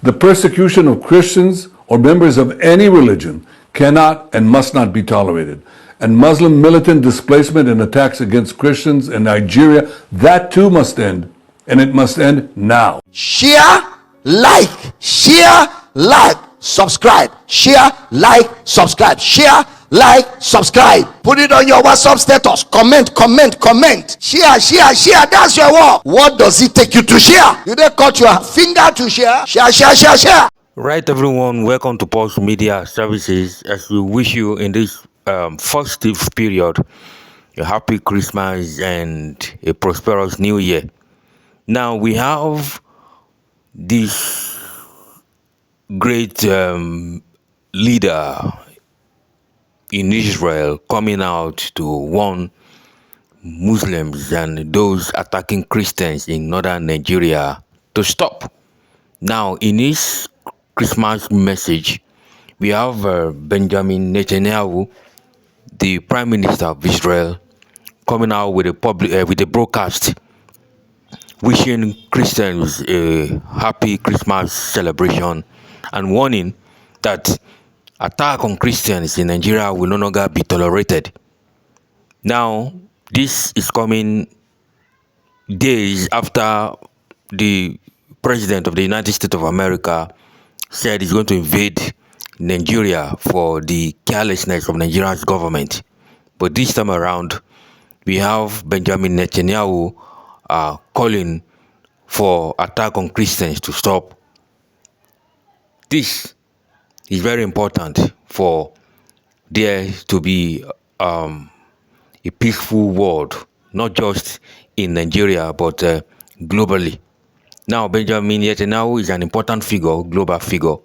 The persecution of Christians or members of any religion cannot and must not be tolerated. And Muslim militant displacement and attacks against Christians in Nigeria, that too must end, and it must end now. Share, like, subscribe. Share, like, subscribe. Share, like, subscribe. Put it on your WhatsApp status. Comment. Share. That's your work. What does it take you to share? You don't cut your finger to share. Share. Right, everyone, welcome to Pulse Media Services. As we wish you in this festive period a happy Christmas and a prosperous New Year. Now we have this great leader in Israel coming out to warn Muslims and those attacking Christians in northern Nigeria to stop. Now, in his Christmas message, we have Benjamin Netanyahu, the Prime Minister of Israel, coming out with a broadcast wishing Christians a happy Christmas celebration and warning that attack on Christians in Nigeria will no longer be tolerated. Now, this is coming days after the President of the United States of America said he's going to invade Nigeria for the carelessness of Nigeria's government. But this time around, we have Benjamin Netanyahu calling for attack on Christians to stop. This is very important for there to be a peaceful world, not just in Nigeria, but globally. Now, Benjamin Netanyahu is an important figure, global figure.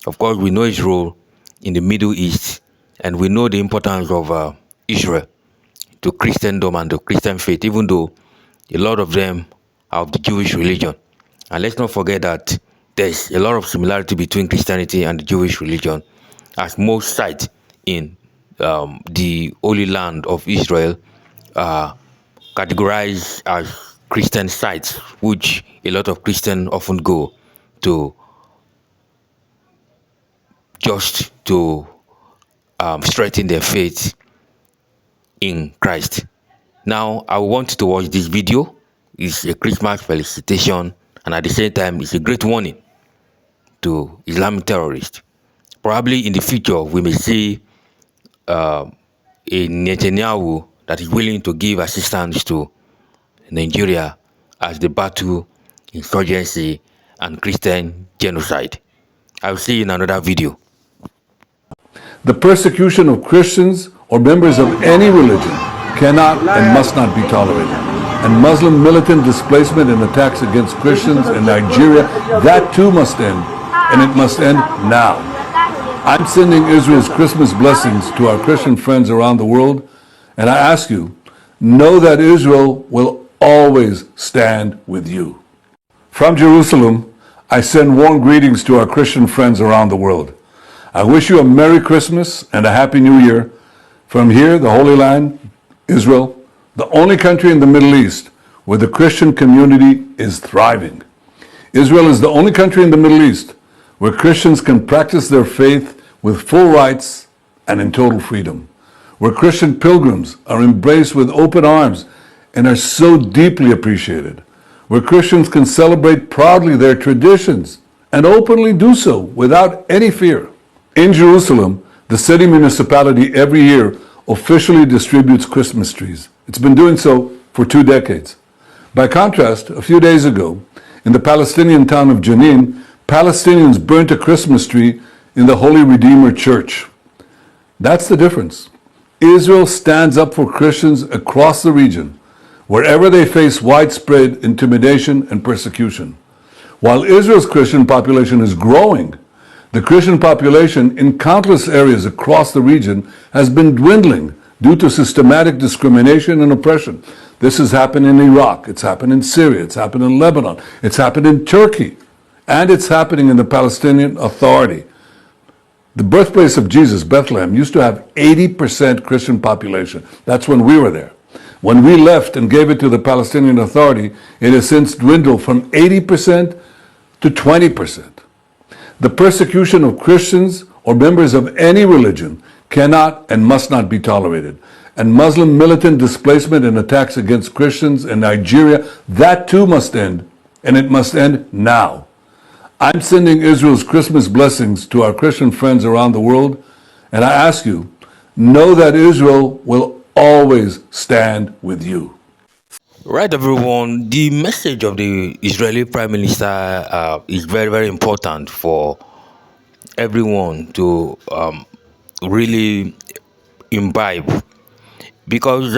Of course, we know his role in the Middle East, and we know the importance of Israel to Christendom and the Christian faith, even though a lot of them are of the Jewish religion. And let's not forget that there's a lot of similarity between Christianity and the Jewish religion, as most sites in the Holy Land of Israel are categorized as Christian sites, which a lot of Christians often go to just to strengthen their faith in Christ. Now, I want you to watch this video. It's a Christmas felicitation, and at the same time, it's a great warning to Islamic terrorists. Probably in the future, we may see a Netanyahu that is willing to give assistance to Nigeria as they battle insurgency and Christian genocide. I'll see you in another video. The persecution of Christians or members of any religion cannot and must not be tolerated. And Muslim militant displacement and attacks against Christians in Nigeria, that too must end, and it must end now. I'm sending Israel's Christmas blessings to our Christian friends around the world, and I ask you, know that Israel will always stand with you. From Jerusalem, I send warm greetings to our Christian friends around the world. I wish you a Merry Christmas and a Happy New Year. From here, the Holy Land, Israel, the only country in the Middle East where the Christian community is thriving. Israel is the only country in the Middle East where Christians can practice their faith with full rights and in total freedom, where Christian pilgrims are embraced with open arms and are so deeply appreciated, where Christians can celebrate proudly their traditions and openly do so without any fear. In Jerusalem, the city municipality every year officially distributes Christmas trees. It's been doing so for 2 decades. By contrast, a few days ago, in the Palestinian town of Jenin, Palestinians burnt a Christmas tree in the Holy Redeemer Church. That's the difference. Israel stands up for Christians across the region, wherever they face widespread intimidation and persecution. While Israel's Christian population is growing, the Christian population in countless areas across the region has been dwindling due to systematic discrimination and oppression. This has happened in Iraq, it's happened in Syria, it's happened in Lebanon, it's happened in Turkey, and it's happening in the Palestinian Authority. The birthplace of Jesus, Bethlehem, used to have 80% Christian population. That's when we were there. When we left and gave it to the Palestinian Authority, it has since dwindled from 80% to 20%. The persecution of Christians or members of any religion cannot and must not be tolerated. And Muslim militant displacement and attacks against Christians in Nigeria, that too must end, and it must end now. I'm sending Israel's Christmas blessings to our Christian friends around the world, and I ask you, know that Israel will always stand with you. Right, everyone. The message of the Israeli Prime Minister is very, very important for everyone to really imbibe because,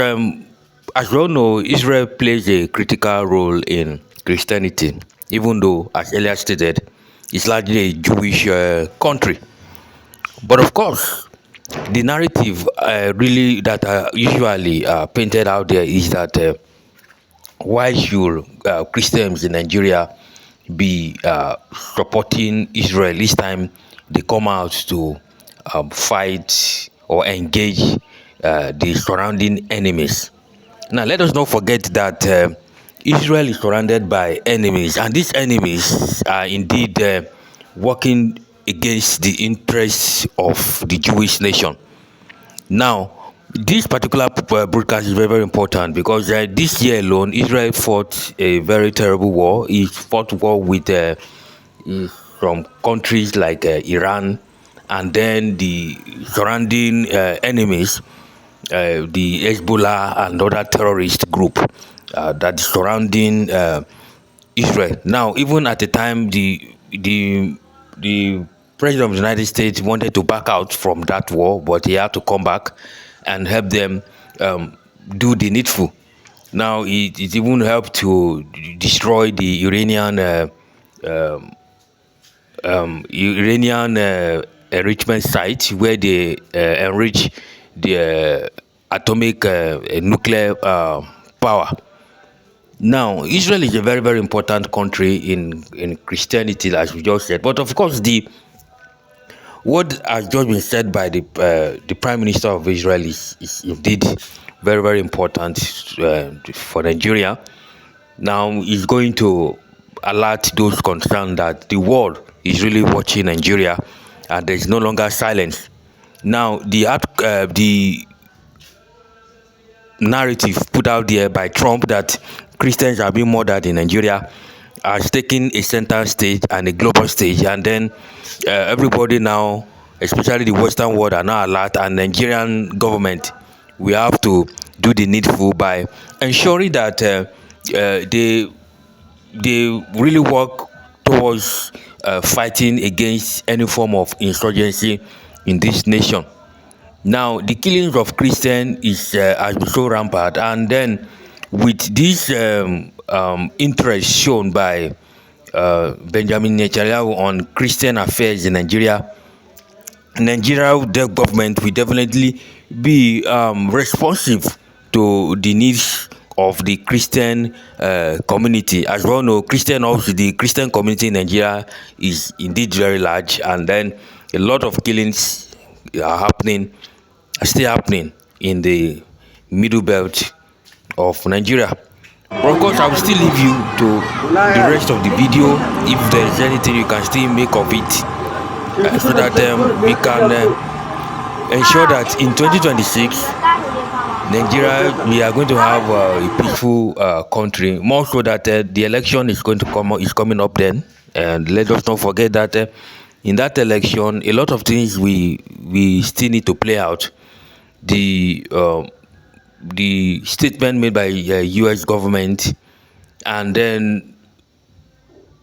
as we all know, Israel plays a critical role in Christianity, even though, as earlier stated, it's largely a Jewish country. But of course, the narrative really that are usually painted out there is that why should Christians in Nigeria be supporting Israel this time they come out to fight or engage the surrounding enemies? Now, let us not forget that Israel is surrounded by enemies, and these enemies are indeed working against the interests of the Jewish nation. Now, this particular broadcast is very, very important because this year alone, Israel fought a very terrible war. It fought war with from countries like Iran, and then the surrounding enemies, the Hezbollah and other terrorist group that is surrounding Israel. Now, even at the time, the president of the United States wanted to back out from that war, but he had to come back and help them do the needful. Now, it even helped to destroy the Iranian enrichment site where they enrich the atomic nuclear power. Now, Israel is a very, very important country in Christianity, as we just said. But of course, what has just been said by the Prime Minister of Israel is indeed very, very important for Nigeria. Now, he's going to alert those concerned that the world is really watching Nigeria, and there is no longer silence. Now, the narrative put out there by Trump that Christians are being murdered in Nigeria has taken a center stage and a global stage, and then everybody now, especially the Western world, are now alert, and Nigerian government, we have to do the needful by ensuring that they really work towards fighting against any form of insurgency in this nation. Now, the killings of Christians has been so rampant, and then with this interest shown by Benjamin Netanyahu on Christian affairs in Nigeria, the government will definitely be responsive to the needs of the Christian community. As we all know, the Christian community in Nigeria is indeed very large, and then a lot of killings are still happening in the middle belt of Nigeria. But of course, I will still leave you to the rest of the video. If there is anything you can still make of it, so that we can ensure that in 2026, Nigeria, we are going to have a peaceful country. More so that the election is coming up then, and let us not forget that in that election, a lot of things we still need to play out. The statement made by U.S. government, and then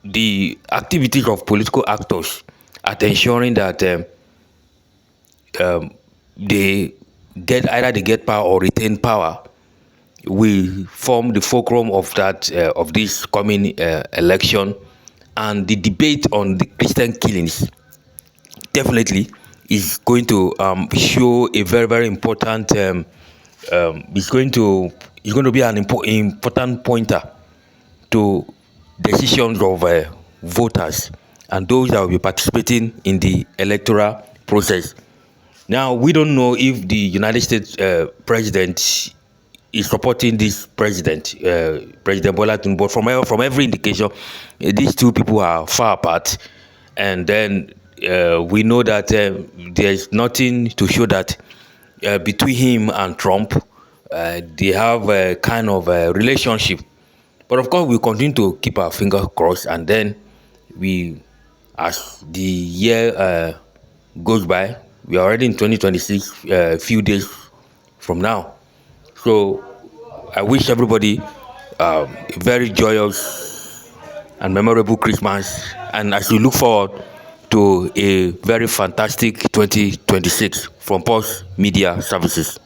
the activities of political actors at ensuring that they get power or retain power will form the fulcrum of this coming election. And the debate on the Christian killings definitely is going to show a very, very important it's going to be an important pointer to decisions of voters and those that will be participating in the electoral process. Now, we don't know if the United States president is supporting this President Bola Tinubu, but from every indication, these two people are far apart. and then we know that there's nothing to show that between him and Trump, they have a kind of a relationship. But of course, we continue to keep our fingers crossed, and then we, as the year goes by, we are already in 2026, a few days from now. So I wish everybody a very joyous and memorable Christmas, and as we look forward to a very fantastic 2026 from Pulse Media Services.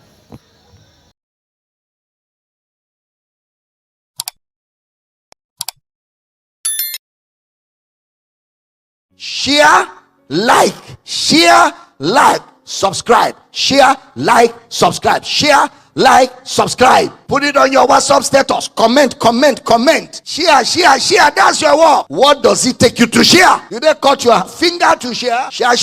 Share, like, subscribe. Share, like, subscribe. Share, like, subscribe. Put it on your WhatsApp status. Comment. Share. That's your work. What does it take you to share? You didn't cut your finger to share. Share.